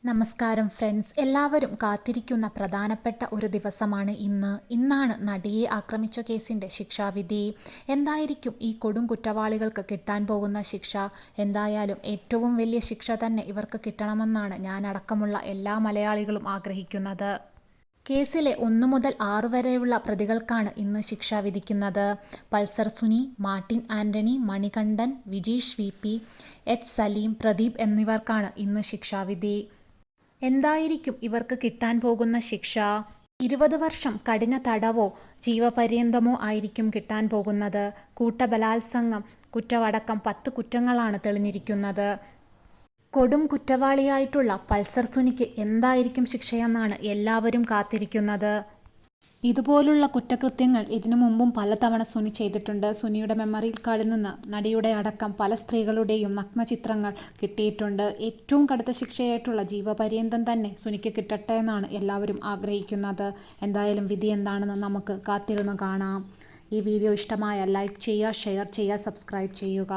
നമസ്കാരം ഫ്രണ്ട്സ്, എല്ലാവരും കാത്തിരിക്കുന്ന പ്രധാനപ്പെട്ട ഒരു ദിവസമാണ് ഇന്നാണ് നടിയെ ആക്രമിച്ച കേസിൻ്റെ ശിക്ഷാവിധി. എന്തായിരിക്കും ഈ കൊടും കുറ്റവാളികൾക്ക് കിട്ടാൻ പോകുന്ന ശിക്ഷ? എന്തായാലും ഏറ്റവും വലിയ ശിക്ഷ തന്നെ ഇവർക്ക് കിട്ടണമെന്നാണ് ഞാനടക്കമുള്ള എല്ലാ മലയാളികളും ആഗ്രഹിക്കുന്നത്. കേസിലെ 1 മുതൽ 6 വരെയുള്ള പ്രതികൾക്കാണ് ഇന്ന് ശിക്ഷ വിധിക്കുന്നത്. Pulsar Suni, Martin Antony, Manikandan, Vijeesh VP, H Saleem, Pradeep എന്നിവർക്കാണ് ഇന്ന് ശിക്ഷാവിധി. എന്തായിരിക്കും ഇവർക്ക് കിട്ടാൻ പോകുന്ന ശിക്ഷ? 20 വർഷം കഠിന തടവോ ജീവപര്യന്തമോ ആയിരിക്കും കിട്ടാൻ പോകുന്നത്. കൂട്ടബലാത്സംഗം കുറ്റമടക്കം 10 കുറ്റങ്ങളാണ് തെളിഞ്ഞിരിക്കുന്നത്. കൊടും കുറ്റവാളിയായിട്ടുള്ള പൾസർ സുനിക്ക് എന്തായിരിക്കും ശിക്ഷയെന്നാണ് എല്ലാവരും കാത്തിരിക്കുന്നത്. ഇതുപോലുള്ള കുറ്റകൃത്യങ്ങൾ ഇതിനു മുമ്പും പലതവണ സുനി ചെയ്തിട്ടുണ്ട്. സുനിയുടെ മെമ്മറി കാർഡിൽ നിന്ന് നടിയുടെ അടക്കം പല സ്ത്രീകളുടെയും നഗ്നചിത്രങ്ങൾ കിട്ടിയിട്ടുണ്ട്. ഏറ്റവും കടുത്ത ശിക്ഷയായിട്ടുള്ള ജീവപര്യന്തം തന്നെ സുനിക്ക് കിട്ടട്ടെ എന്നാണ് എല്ലാവരും ആഗ്രഹിക്കുന്നത്. എന്തായാലും വിധി എന്താണെന്ന് നമുക്ക് കാത്തിരുന്ന് കാണാം. ഈ വീഡിയോ ഇഷ്ടമായ ലൈക്ക് ചെയ്യുക, ഷെയർ ചെയ്യുക, സബ്സ്ക്രൈബ് ചെയ്യുക.